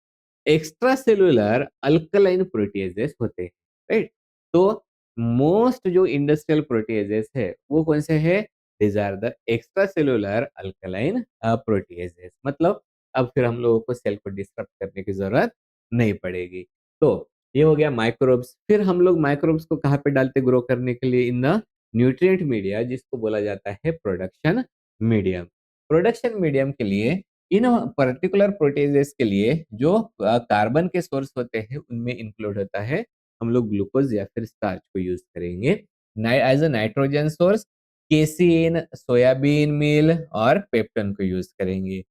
A: एक्स्ट्रा सेलुलर अल्कलाइन प्रोटीएजेस होते हैं, राइट? तो मोस्ट जो इंडस्ट्रियल प्रोटीएजेस है वो कौन से हैं? These are the extra cellular alkaline proteases. मतलब अब फिर हम लोगों को सेल को डिस्टर्ब करने की जरूरत नहीं पड़ेगी। तो ये हो गया माइक्रोब्स। फिर हम लोग माइक्रोब्स को कहाँ पे डालते ग्रो करने के लिए? इन द न्यूट्रिएंट मीडिया, जिसको बोला जाता है प्रोडक्शन मीडियम। प्रोडक्शन मीडियम के लिए इन पर्टिकुलर प्रोटीजेस के लिए जो कार्बन के सोर्स होते हैं उनमें इंक्लूड होता है, हम लोग ग्लूकोज या फिर स्टार्च को यूज करेंगे as a nitrogen source. Casein, soybean meal और पेप्टन को यूज करेंगे।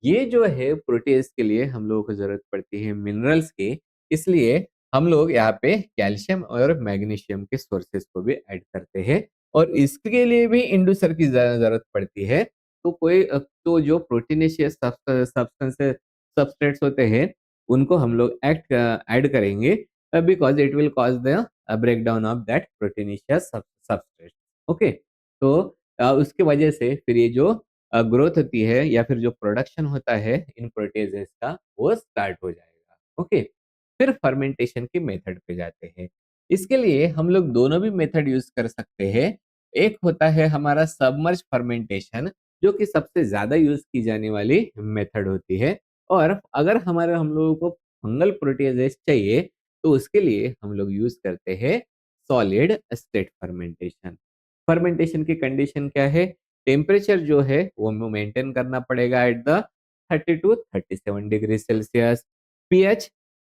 A: ये जो है प्रोटीज के लिए हम लोगों को जरूरत पड़ती है मिनरल्स की, इसलिए हम लोग यहाँ पे कैल्शियम और मैग्नीशियम के सोर्सेस को भी ऐड करते हैं। और इसके लिए भी इंडूसर की जरूरत पड़ती है। तो तो जो प्रोटीनेशियस सब्सटेंसेस सबस्ट्रेट्स होते हैं उनको हम लोग ऐड करेंगे, because it will cause the breakdown of that proteinaceous substrate. Okay. तो उसके वजह से फिर ये जो ग्रोथ होती है या फिर जो प्रोडक्शन होता है इन प्रोटीजेस का वो स्टार्ट हो जाएगा। ओके। फिर फर्मेंटेशन के मेथड पे जाते हैं। इसके लिए हम लोग दोनों भी मेथड यूज कर सकते हैं। एक होता है हमारा सबमर्ज फर्मेंटेशन, जो कि सबसे ज्यादा यूज की जाने वाली मेथड होती है। और अगर हमारे हम लोगों को फंगल प्रोटीजेस चाहिए तो उसके लिए हम लोग यूज करते हैं सॉलिड स्टेट फर्मेंटेशन। फर्मेंटेशन की कंडीशन क्या है? टेम्परेचर जो है वो मेंटेन करना पड़ेगा at the 30 to 37 degree Celsius. PH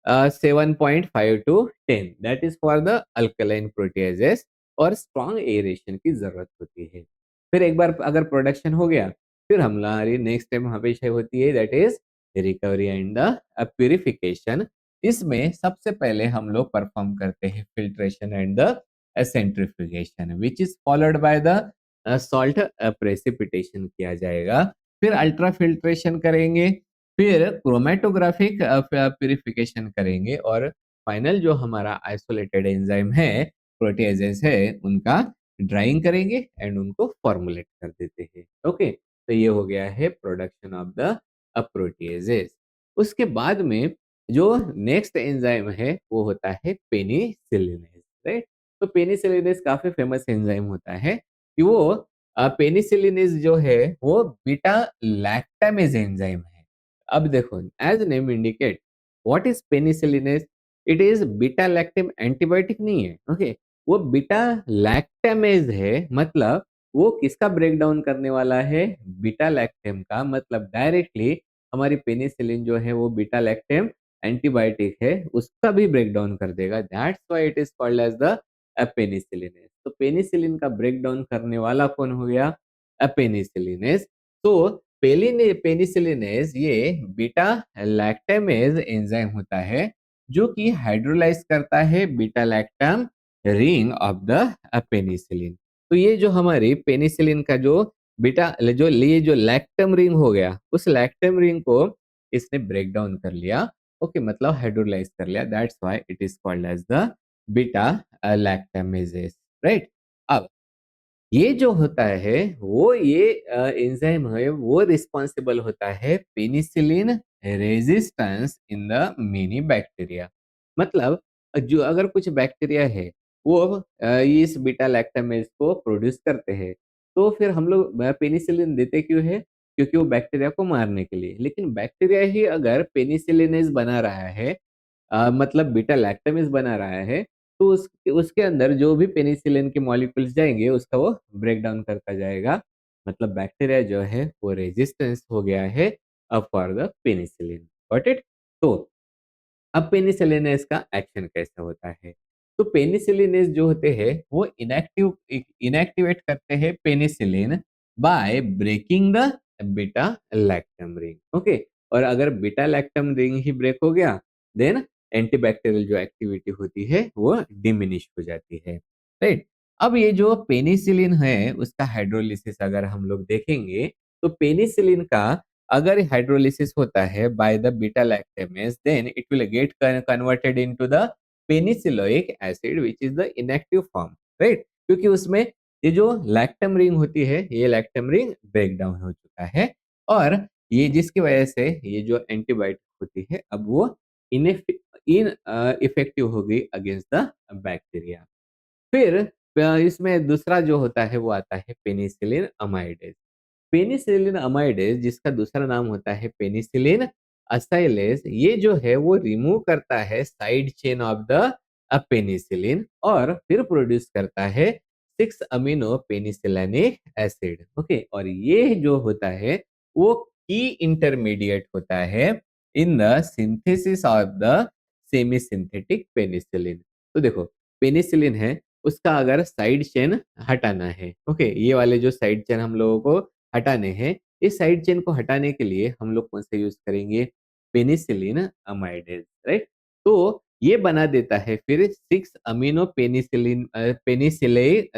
A: 7.5 to 10, that is for the alkaline proteases. और स्ट्रॉन्ग एरेशन की जरूरत होती है। फिर एक बार अगर प्रोडक्शन हो गया, फिर हमारी नेक्स्ट स्टेप हमेशा होती है that is recovery and the purification. इसमें सबसे पहले हम लोग परफॉर्म करते हैं filtration and the centrifugation, which is followed by the salt precipitation किया जाएगा। फिर अल्ट्रा फिल्ट्रेशन करेंगे, फिर क्रोमेटोग्राफिक प्यूरिफिकेशन करेंगे, और फाइनल जो हमारा आइसोलेटेड एंजाइम है, प्रोटीजेस है, उनका ड्राइंग करेंगे एंड उनको फॉर्मुलेट कर देते हैं। ओके। तो ये हो गया है प्रोडक्शन ऑफ द प्रोटीजेस। उसके बाद में जो नेक्स्ट एंजाइम है वो होता है पेनिसिलिनेज, राइट? तो पेनिसिलिनेज काफी फेमस एंजाइम होता है कि वो पेनिसिलिनेज जो है वो बीटा लैक्टामेज एंजाइम है। अब देखो, as name indicate, what is penicillinase? It is beta lactam antibiotic नहीं है। ओके। वो बीटा लैक्टामेज है। मतलब वो किसका ब्रेक डाउन करने वाला है? बीटा लैक्टम का। मतलब डायरेक्टली हमारी पेनिसिलिन जो है वो बीटा लैक्टम एंटीबायोटिक है, उसका भी ब्रेक डाउन कर देगा। That's why it is called as the penicillinase. तो पेनिसिलिन का ब्रेक डाउन करने वाला कौन हो गया? पेनिसिलिनेज। तो पेनिसिलिनेज ये बीटा लैक्टामेज एंजाइम होता है जो कि हाइड्रोलाइज करता है beta lactam ring of the penicillin. तो ये जो हमारी पेनिसिलिन का जो बीटा जो ये जो लैक्टम रिंग हो गया, उस लैक्टम रिंग को इसने ब्रेक डाउन कर लिया। ओके। मतलब हाइड्रोलाइज कर लिया। That's why it is called as the beta lactamases, right? अब ये जो होता है वो ये एंजाइम है वो रिस्पॉन्सिबल होता है penicillin resistance in the many bacteria. मतलब जो अगर कुछ बैक्टीरिया है वो इस बीटा लैक्टामेज को प्रोड्यूस करते हैं, तो फिर हम लोग पेनिसिलिन देते क्यों है? क्योंकि वो बैक्टीरिया को मारने के लिए। लेकिन बैक्टीरिया ही अगर पेनिसिलिनेज बना रहा है, मतलब बीटा लैक्टामेज बना रहा है, तो उसके अंदर जो भी पेनिसिलिन के मॉलिक्यूल्स जाएंगे उसका वो ब्रेक डाउन करता जाएगा। मतलब बैक्टीरिया जो है वो रेजिस्टेंस हो गया है for the penicillin. Got it? तो अब पेनिसिलिनेज का एक्शन कैसा होता है? तो पेनिसिलिनेज जो होते हैं वो इनएक्टिवेट करते हैं penicillin by breaking the beta lactam ring. Okay. और अगर बीटा लैक्टम रिंग ही ब्रेक हो गया, देन एंटीबैक्टीरियल जो एक्टिविटी होती है वो डिमिनिश हो जाती है, राइट? अब ये जो पेनिसिलिन है उसका हाइड्रोलिसिस अगर हम लोग देखेंगे, तो पेनिसिलिन का अगर हाइड्रोलिसिस होता है by the beta lactamase, then it will get converted into the penicilloic acid, which is the inactive form, right? क्योंकि उसमें ये जो लैक्टम रिंग होती है, ये लैक्टम रिंग ब्रेक डाउन हो चुका है और ये जिसकी वजह से ये जो एंटीबायोटिक होती है अब वो इन इफेक्टिव हो गई अगेंस्ट द बैक्टीरिया। फिर इसमें दूसरा जो होता है वो आता है पेनिसिलिन अमाइडेज। पेनिसिलिन अमाइडेज जिसका दूसरा नाम होता है पेनिसिलिन असाइलेज, ये जो है वो रिमूव करता है side chain of the penicillin और फिर प्रोड्यूस करता है 6 अमीनो पेनिसिलानिक एसिड। ओके, और ये जो होता है वो की इंटरमीडिएट होता है in the synthesis of the semi synthetic penicillin. तो देखो, पेनिसिलिन है, उसका अगर साइड चेन हटाना है, ओके, ये वाले जो साइड चेन हम लोगों को हटाने हैं, इस साइड चेन को हटाने के लिए हम लोग कौन सा यूज करेंगे? Penicillin amidase, right? तो ये बना देता है फिर 6 amino penicillanic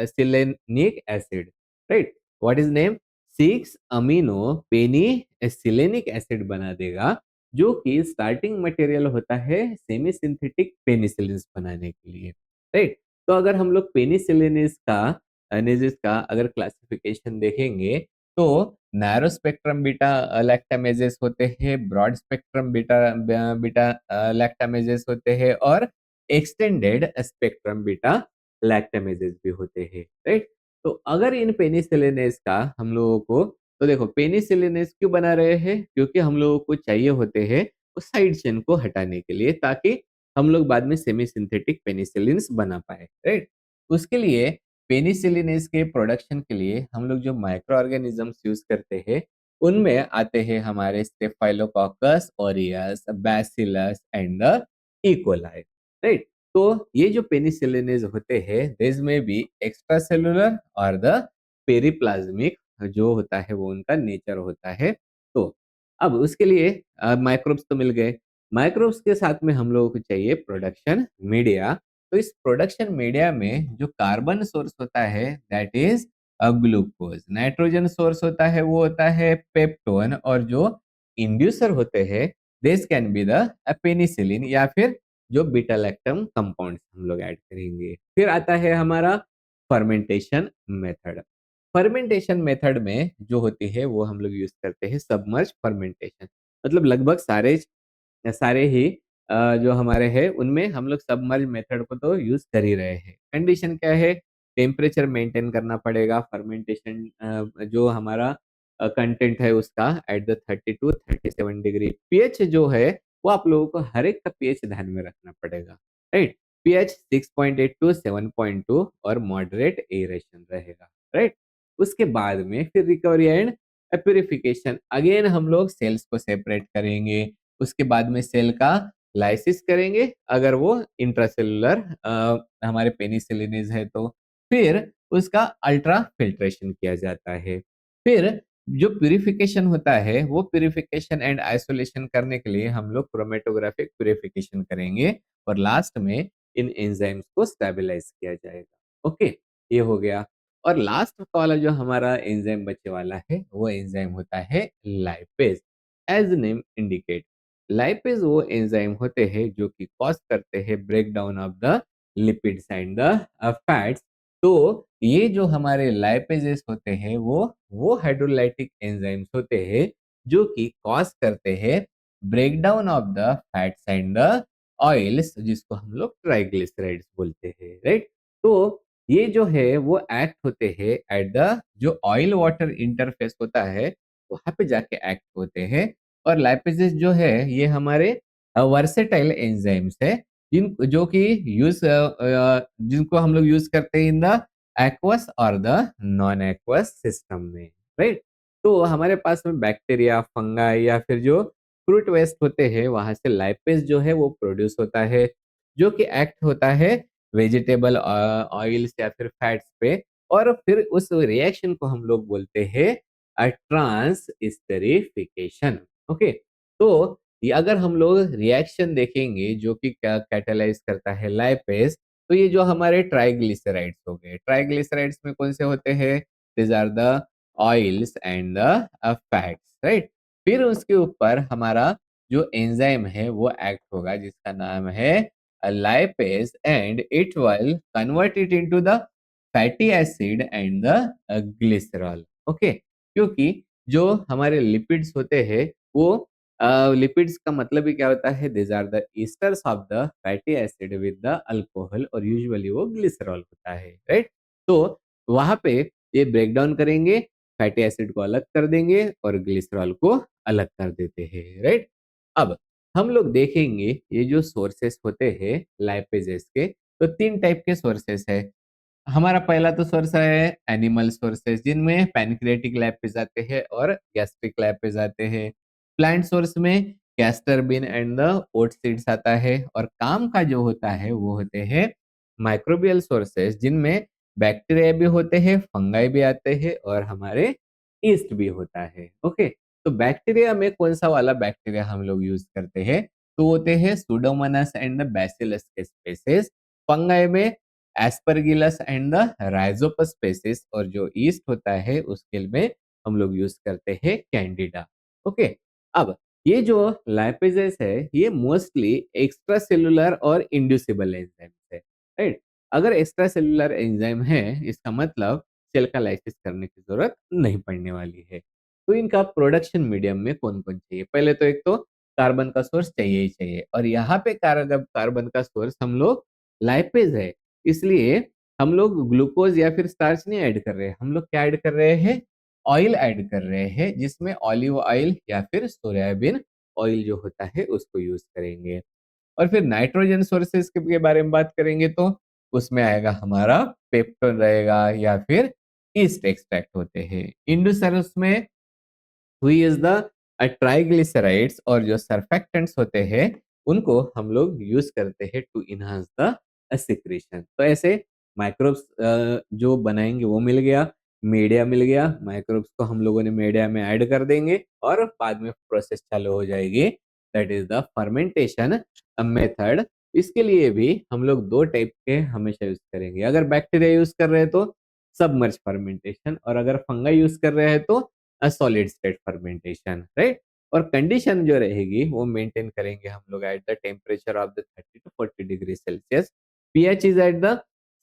A: acid, right? What is name? 6 amino penicillanic acid बना देगा, जो कि स्टार्टिंग मटेरियल होता है सेमी सिंथेटिक पेनिसिलिन बनाने के लिए, राइट? तो अगर हम लोग पेनिसिलिनिस का एनेसिस का अगर क्लासिफिकेशन देखेंगे तो नैरो स्पेक्ट्रम बीटा लैक्टामेजेस होते हैं, ब्रॉड स्पेक्ट्रम बीटा बीटा लैक्टामेजेस होते हैं और एक्सटेंडेड स्पेक्ट्रम बीटा लैक्टामेजेस भी होते हैं, राइट? तो अगर इन पेनिसिलिनेस का हम लोगों को, तो देखो पेनिसिलिनेस क्यों बना रहे हैं? क्योंकि हम लोगों को चाहिए होते हैं उस साइड चेन को हटाने के लिए, ताकि हम लोग बाद में सेमी सिंथेटिक पेनिसिलिन्स बना पाए, राइट? उसके लिए पेनिसिलिनेस के प्रोडक्शन के लिए हम लोग जो माइक्रो ऑर्गेनिजम्स यूज करते हैं उनमें आते हैं हमारे staphylococcus aureus, bacillus and the E coli, right? तो ये जो पेनिसिलिनेज होते हैं दिस में बी एक्स्ट्रा सेलुलर और द पेरिप्लाज्मिक जो होता है वो उनका नेचर होता है। तो अब उसके लिए माइक्रोब्स तो मिल गए, माइक्रोब्स के साथ में हम लोगों को चाहिए प्रोडक्शन मीडिया। तो इस प्रोडक्शन मीडिया में जो कार्बन सोर्स होता है that is glucose, nitrogen source होता है वो होता है पेप्टोन, और जो इंड्यूसर होते हैं this can be the penicillin या फिर जो बीटा लैक्टम कंपाउंड्स हम लोग ऐड करेंगे। फिर आता है हमारा फर्मेंटेशन मेथड। फर्मेंटेशन मेथड में जो होती है वो हम लोग यूज करते हैं सबमर्ज फर्मेंटेशन। मतलब लगभग सारे सारे ही जो हमारे हैं उनमें हम लोग सबमर्ज मेथड को तो यूज कर ही रहे हैं। कंडीशन क्या है? टेम्परेचर मेंटेन करना पड़ेगा, फर्मेंटेशन जो हमारा कंटेंट है उसका at the 30 to 37 degree. PH जो है वो आप लोगों को हर एक का पीएच ध्यान में रखना पड़ेगा, राइट? पीएच 6.8 to 7.2 और मॉडरेट एरेशन रहेगा, राइट? उसके बाद में फिर रिकवरी एंड प्यूरिफिकेशन, अगेन हम लोग सेल्स को सेपरेट करेंगे, उसके बाद में सेल का लाइसिस करेंगे अगर वो इंट्रासेलुलर हमारे पेनिसिलिनेज है तो, फिर उसका अल्ट्रा फिल्ट्रेशन किया जाता है। फिर जो प्यूरिफिकेशन होता है वो प्यूरिफिकेशन एंड आइसोलेशन करने के लिए हम लोग क्रोमेटोग्राफिक प्यूरिफिकेशन करेंगे और लास्ट में इन एंजाइम्स को स्टेबलाइज किया जाएगा। ओके, ये हो गया। और लास्ट वाला जो हमारा एंजाइम बचे वाला है वो एंजाइम होता है lipase. As name indicate, lipase वो एंजाइम होते हैं जो कि कॉज करते हैं break down of the lipids and the fats. तो ये जो हमारे लाइपेजेस होते हैं वो हाइड्रोलाइटिक एंजाइम्स होते हैं जो कि कॉज करते हैं break down of the fats and the oils, जिसको हम लोग ट्राइग्लिसराइड्स बोलते हैं, राइट? तो ये जो है वो एक्ट होते हैं एट द जो ऑयल वाटर इंटरफेस होता है वहां पे जाके एक्ट होते हैं। और लाइपेजेस जो है ये हमारे वर्सेटाइल एंजाइम्स है जिन जो कि यूज जिनको हम लोग यूज करते हैं इन द एक्वस और द नॉन एक्वस सिस्टम में, राइट? तो हमारे पास में बैक्टीरिया, फंगाई या फिर जो फ्रूट वेस्ट होते हैं वहां से लाइपेज जो है वो प्रोड्यूस होता है, जो कि एक्ट होता है वेजिटेबल ऑयल्स या फिर फैट्स पे, और फिर उस रिएक्शन को हम लोग बोलते हैं ट्रांस एस्टरिफिकेशन। ओके, तो ये अगर हम लोग रिएक्शन देखेंगे जो कि क्या कैटालाइज करता है लाइपेज, तो ये जो हमारे ट्राइग्लिसराइड्स हो गए, ट्राइग्लिसराइड्स में कौन से होते हैं? This are the oils and the fats, right? फिर उसके ऊपर हमारा जो एंजाइम है वो एक्ट होगा जिसका नाम है lipase and it will convert it into the fatty acid and the glycerol. Okay, क्योंकि जो हमारे लिपिड्स होते हैं वो लिपिड्स का मतलब ही क्या होता है, this are the esters of the fatty acid with the alcohol, और यूजुअली वो ग्लिसरॉल होता है, राइट। तो वहां पे ये ब्रेक डाउन करेंगे, फैटी एसिड को अलग कर देंगे और ग्लिसरॉल को अलग कर देते हैं, राइट। अब हम लोग देखेंगे ये जो सोर्सेस होते हैं लाइपेजेस के, तो तीन टाइप के सोर्सेस है। हमारा पहला तो सोर्स है एनिमल सोर्सेज, जिनमें पैनक्रियाटिक लैपिस आते हैं और गैस्ट्रिक लैपिस आते हैं। प्लांट सोर्स में castor bean and the oat seeds आता है, और काम का जो होता है वो होते हैं माइक्रोबियल सोर्सेज, जिनमें बैक्टीरिया भी होते हैं, फंगाई भी आते हैं, और हमारे ईस्ट भी होता है। ओके, तो बैक्टीरिया में कौन सा वाला बैक्टीरिया हम लोग यूज करते हैं, तो होते हैं सुडोमोनास एंड द बैसिलस के स्पेसीज। फंगाई में Aspergillus and the Rhizopus species, और जो ईस्ट होता है उसके में हम लोग यूज करते हैं कैंडिडा। ओके, अब ये जो लाइपेजेस है ये मोस्टली एक्स्ट्रा सेलुलर और इंड्यूसिबल एंजाइम्स है, राइट। अगर एक्स्ट्रा सेलुलर एंजाइम है इसका मतलब सेल का लाइसिस करने की जरूरत नहीं पड़ने वाली है। तो इनका प्रोडक्शन मीडियम में कौन कौन चाहिए, पहले तो एक तो कार्बन का सोर्स चाहिए ही चाहिए, और यहाँ पे कार्बन का सोर्स हम लोग लाइपेज है, इसलिए हम लोग ग्लूकोज या फिर स्टार्च नहीं ऐड कर रहे हैं, हम लोग क्या ऐड कर रहे हैं, ऑयल ऐड कर रहे हैं, जिसमें ऑलिव ऑयल या फिर सोयाबीन ऑयल जो होता है उसको यूज करेंगे। और फिर नाइट्रोजन सोर्सेज के बारे में बात करेंगे तो उसमें आएगा हमारा पेप्टोन रहेगा या फिर ईस्ट एक्सट्रैक्ट होते हैं। इंडोसल्फान्स में हुई इज द ट्राइग्लिसराइड्स, और जो सर्फेक्टेंट्स होते हैं उनको हम लोग यूज करते हैं टू इनहांस द सिक्रीशन। तो ऐसे माइक्रोब्स जो बनाएंगे वो मिल गया, मीडिया मिल गया, माइक्रोब्स को हम लोगों ने मीडिया में ऐड कर देंगे और बाद में प्रोसेस चालू हो जाएगी, that is the fermentation method. इसके लिए भी हम लोग दो टाइप के हमेशा यूज करेंगे, अगर बैक्टीरिया यूज कर रहे हैं तो सबमर्ज फर्मेंटेशन, और अगर फंगा यूज कर रहे हैं तो सॉलिड स्टेट फर्मेंटेशन, राइट। और कंडीशन जो रहेगी वो मेंटेन करेंगे हम लोग eight the temperature of the 30 to 40 degree Celsius. PH is at the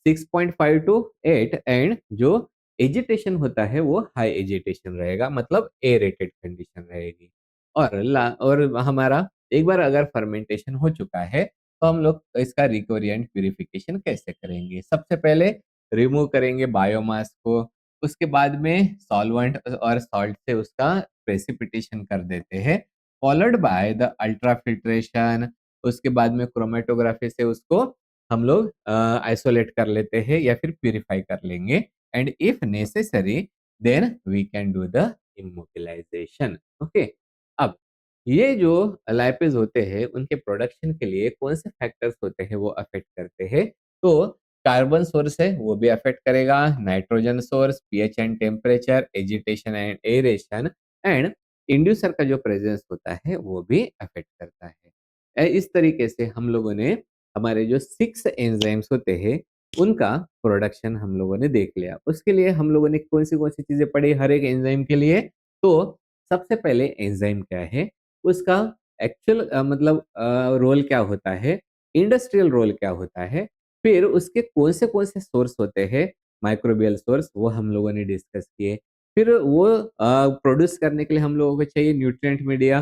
A: 6.5 to 8, and जो एजिटेशन होता है वो हाई एजिटेशन रहेगा, मतलब एरेटेड कंडीशन रहेगी। और हमारा एक बार अगर फर्मेंटेशन हो चुका है तो हम लोग इसका रिकवरी एंड प्यूरिफिकेशन कैसे करेंगे, सबसे पहले रिमूव करेंगे बायोमास को, उसके बाद में सॉल्वेंट और सॉल्ट से उसका प्रेसिपिटेशन कर देते हैं, फॉलोड बाय द अल्ट्राफिल्ट्रेशन। उसके बाद में क्रोमेटोग्राफी से उसको हम लोग आइसोलेट कर लेते हैं या फिर प्यूरिफाई कर लेंगे, and if necessary then we can do the immobilisation. Okay, अब ये जो लाइपेज होते हैं उनके प्रोडक्शन के लिए कौन से फैक्टर्स होते हैं वो अफेक्ट करते हैं, तो कार्बन सोर्स है वो भी अफेक्ट करेगा, nitrogen source, pH and temperature, agitation and aeration, and inducer का जो प्रेजेंस होता है वो भी अफेक्ट करता है। इस तरीके से हम लोगों ने हमारे जो 6 एंजाइम्स होते हैं उनका प्रोडक्शन हम लोगों ने देख लिया। उसके लिए हम लोगों ने कौन सी चीजें पढ़ी हर एक एंजाइम के लिए, तो सबसे पहले एंजाइम क्या है, उसका एक्चुअल मतलब रोल क्या होता है, इंडस्ट्रियल रोल क्या होता है, फिर उसके कौन से सोर्स होते हैं, माइक्रोबियल सोर्स, वो हम लोगों ने डिस्कस किए। फिर वो प्रोड्यूस करने के लिए हम लोगों को चाहिए न्यूट्रिएंट मीडिया,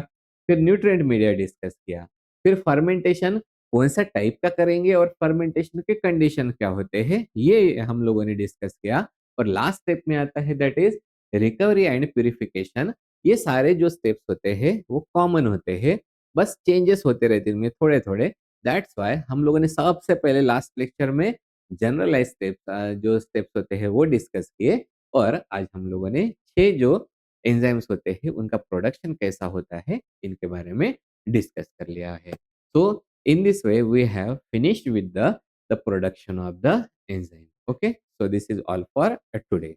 A: फिर न्यूट्रिएंट मीडिया डिस्कस किया। फिर फर्मेंटेशन कौन सा टाइप का करेंगे और फर्मेंटेशन के कंडीशन क्या होते हैं ये हम लोगों ने डिस्कस किया। और लास्ट स्टेप में आता है that is recovery and purification. ये सारे जो स्टेप्स होते हैं वो कॉमन होते हैं, बस चेंजेस होते रहते हैं इनमें थोड़े थोड़े। दैट्स वाई हम लोगों ने सबसे पहले लास्ट लेक्चर में जनरलाइज स्टेप्स जो स्टेप्स होते हैं वो डिस्कस किए, और आज हम लोगों ने 6 जो एंजाइम्स होते हैं उनका प्रोडक्शन कैसा होता है इनके बारे में डिस्कस कर लिया है। सो in this way we have finished with the production of the enzyme. Okay, so this is all for today.